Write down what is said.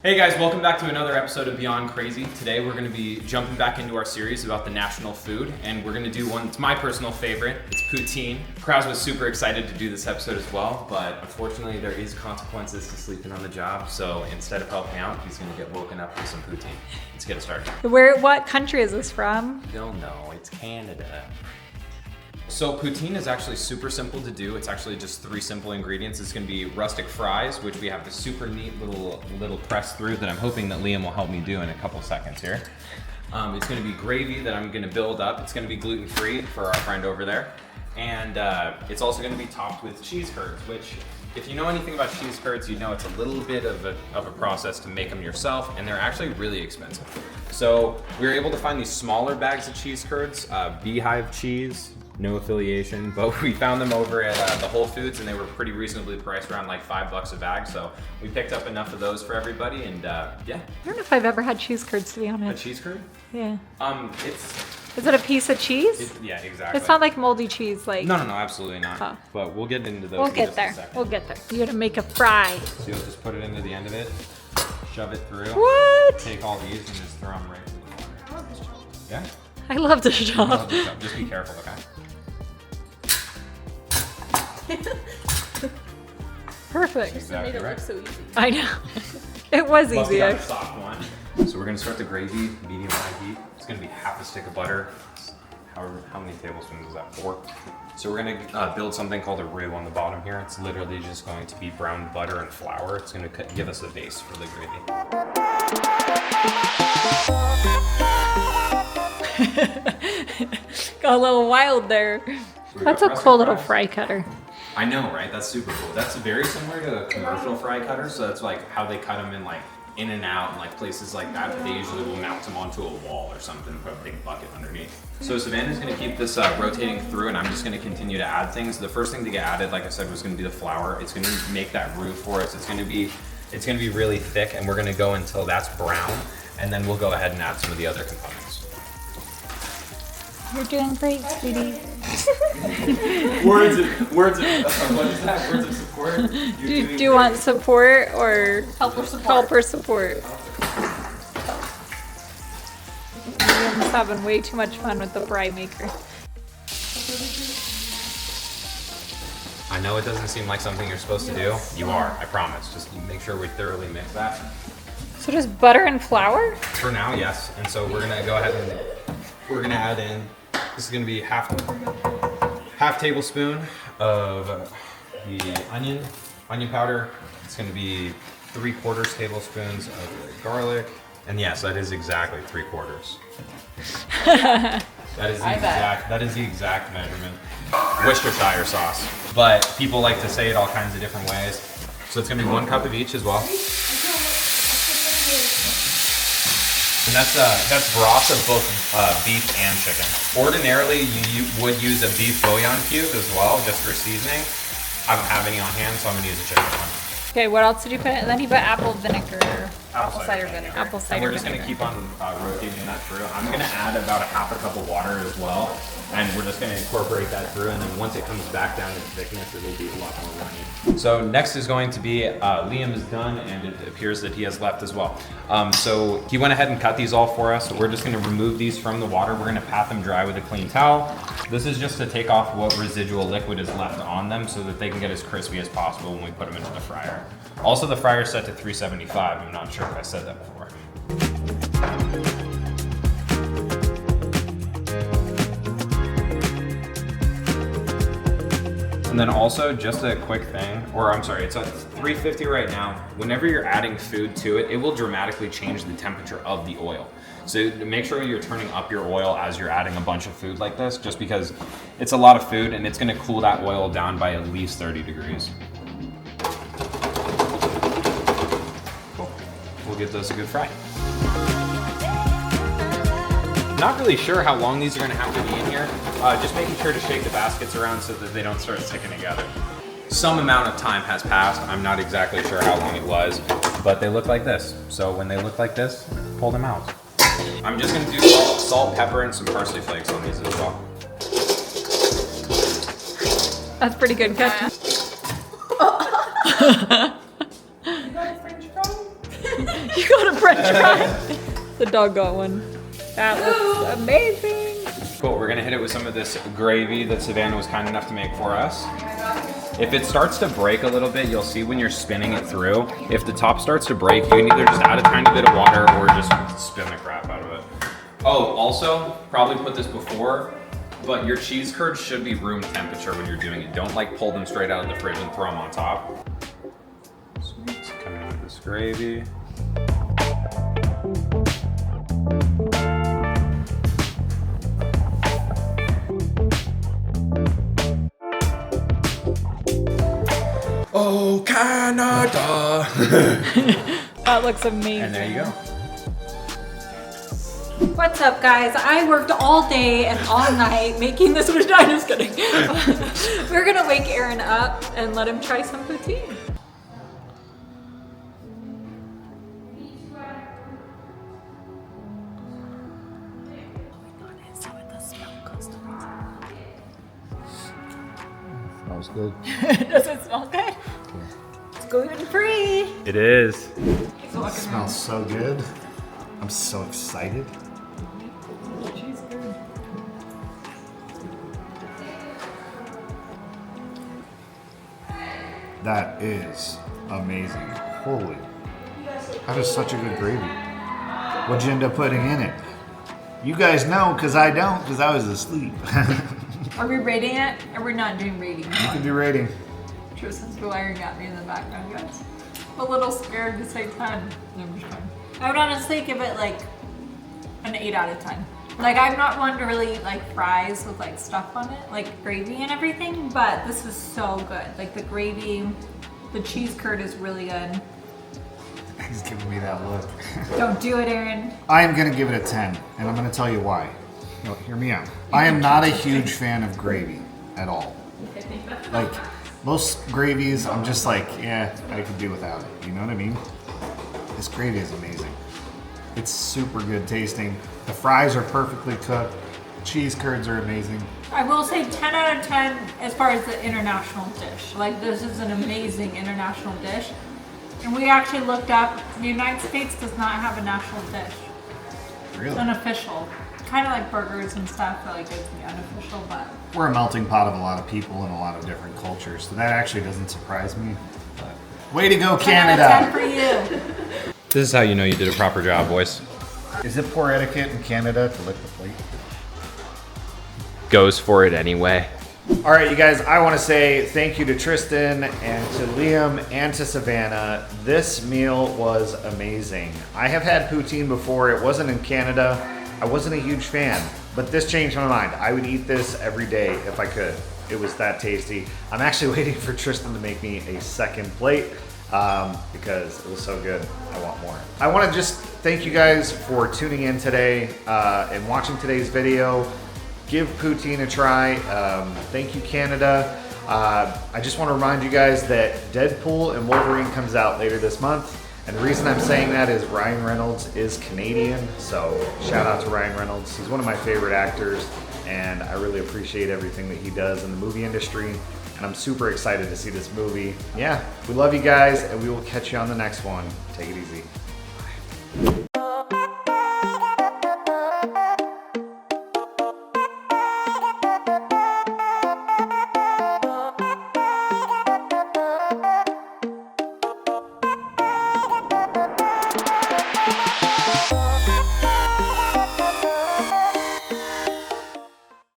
Hey guys, welcome back to another episode of Beyond Crazy. Today we're going to be jumping back into our series about the national food, and we're going to do one that's my personal favorite. It's poutine. Krause was super excited to do this episode as well, but unfortunately there is consequences to sleeping on the job, so instead of helping out, he's going to get woken up with some poutine. Let's get it started. What country is this from? You'll know, it's Canada. So poutine is actually super simple to do. It's actually just 3 simple ingredients. It's gonna be rustic fries, which we have the super neat little press through that I'm hoping that Liam will help me do in a couple seconds here. It's gonna be gravy that I'm gonna build up. It's gonna be gluten-free for our friend over there. And it's also gonna be topped with cheese curds, which if you know anything about cheese curds, you know it's a little bit of a process to make them yourself, and they're actually really expensive. So we were able to find these smaller bags of cheese curds, Beehive cheese, no affiliation, but we found them over at the Whole Foods, and they were pretty reasonably priced, around like $5 a bag. So we picked up enough of those for everybody, and yeah. I don't know if I've ever had cheese curds, to be honest. A cheese curd? Yeah. Is it a piece of cheese? Yeah, exactly. It's not like moldy cheese, like. No, absolutely not. Oh. But we'll get into those. We'll get there. We'll get there. You're gonna make a fry. So you'll just put it into the end of it, shove it through. What? Take all these and just throw them right into the water. Yeah. I love this job. Just be careful, okay? Perfect. Exactly right. Look so easy. I know. It was Plus, we easy. got a soft one. So we're gonna start the gravy, medium high heat. It's gonna be half a stick of butter. How many tablespoons is that? 4. So we're gonna build something called a roux on the bottom here. It's literally just going to be browned butter and flour. It's gonna give us a base for the gravy. Got a little wild there. That's a cool little fry cutter. I know, right? That's super cool. That's very similar to a commercial fry cutter. So that's like how they cut them in and out, and like places like that. They usually will mount them onto a wall or something, put a big bucket underneath. So Savannah's gonna keep this rotating through, and I'm just gonna continue to add things. The first thing to get added, like I said, was gonna be the flour. It's gonna make that roux for us. It's gonna be really thick, and we're gonna go until that's brown, and then we'll go ahead and add some of the other components. You're doing great, sweetie. Words of what is that? Words of support? Do you want support or Help or support. help or support? Liam's having way too much fun with the fry maker. I know it doesn't seem like something you're supposed to do. You are, I promise. Just make sure we thoroughly mix that. So just butter and flour? For now, yes. And so we're gonna go ahead and we're gonna add in, this is gonna be half tablespoon of the onion powder. It's gonna be 3/4 tablespoons of garlic. And yes, that is exactly 3/4. That is the exact measurement. Worcestershire sauce. But people like to say it all kinds of different ways. So it's gonna be 1 cup of each as well. And that's broth of both beef and chicken. Ordinarily, you would use a beef bouillon cube as well, just for seasoning. I don't have any on hand, so I'm gonna use a chicken one. Okay, what else did you put in? Then you put apple vinegar. Apple cider vinegar. Apple And cider we're just gonna keep on rotating that through. I'm gonna add about a half a cup of water as well, and we're just gonna incorporate that through, and then once it comes back down to thickness, it'll be a lot more runny. So next is going to be, Liam is done, and it appears that he has left as well. So he went ahead and cut these all for us. We're just gonna remove these from the water. We're gonna pat them dry with a clean towel. This is just to take off what residual liquid is left on them so that they can get as crispy as possible when we put them into the fryer. Also, the fryer is set to 375. I'm not sure if I said that before. And then also, just a quick thing, or I'm sorry, it's at 350 right now. Whenever you're adding food to it, it will dramatically change the temperature of the oil. So make sure you're turning up your oil as you're adding a bunch of food like this, just because it's a lot of food and it's gonna cool that oil down by at least 30 degrees. Cool. We'll give those a good fry. Not really sure how long these are gonna have to be in here. Just making sure to shake the baskets around so that they don't start sticking together. Some amount of time has passed. I'm not exactly sure how long it was, but they look like this. So when they look like this, pull them out. I'm just gonna do salt, pepper, and some parsley flakes on these as well. That's pretty good, Cut. You got a French fry? You got a french fry. The dog got one. That looks amazing. Cool, we're gonna hit it with some of this gravy that Savannah was kind enough to make for us. If it starts to break a little bit, you'll see when you're spinning it through. If the top starts to break, you can either just add a tiny bit of water or just spin the crap out of it. Oh, also, probably put this before, but your cheese curds should be room temperature when you're doing it. Don't like pull them straight out of the fridge and throw them on top. Sweet, come in with this gravy. Oh, Canada! That looks amazing. And there you go. What's up, guys? I worked all day and all night making this. I'm just kidding. We're gonna wake Aaron up and let him try some poutine. Smells good. Does it smell good? It's gluten-free. It is. It smells so good. I'm so excited. Cheese curd. That is amazing. Holy. That is such a good gravy. What'd you end up putting in it? You guys know, because I don't, because I was asleep. Are we rating it? Or we're not doing ratings? You can do rating. Tristan's glaring at me in the background, guys. I'm a little scared to say 10. No, I'm just kidding. I would honestly give it like an 8 out of 10. Like, I'm not one to really like fries with like stuff on it, like gravy and everything, but this is so good. Like the gravy, the cheese curd is really good. He's giving me that look. Don't do it, Aaron. I am going to give it a 10, and I'm going to tell you why. No, hear me out. I am not a huge fan of gravy at all. Like, most gravies, I'm just like, yeah, I could do without it. You know what I mean? This gravy is amazing. It's super good tasting. The fries are perfectly cooked. The cheese curds are amazing. I will say 10 out of 10 as far as the international dish. Like, this is an amazing international dish. And we actually looked up, the United States does not have a national dish. Really? It's unofficial. Kind of like burgers and stuff, like it's the unofficial, but. We're a melting pot of a lot of people and a lot of different cultures, so that actually doesn't surprise me. But way to go, 10 out of 10 Canada! for you. This is how you know you did a proper job, boys. Is it poor etiquette in Canada to lick the plate? Goes for it anyway. All right, you guys, I want to say thank you to Tristan and to Liam and to Savannah. This meal was amazing. I have had poutine before. It wasn't in Canada. I wasn't a huge fan, but this changed my mind. I would eat this every day if I could. It was that tasty. I'm actually waiting for Tristan to make me a second plate because it was so good. I want more. I want to just thank you guys for tuning in today and watching today's video. Give poutine a try. Thank you, Canada. I just want to remind you guys that Deadpool and Wolverine comes out later this month. And the reason I'm saying that is Ryan Reynolds is Canadian. So shout out to Ryan Reynolds. He's one of my favorite actors. And I really appreciate everything that he does in the movie industry. And I'm super excited to see this movie. Yeah, we love you guys. And we will catch you on the next one. Take it easy.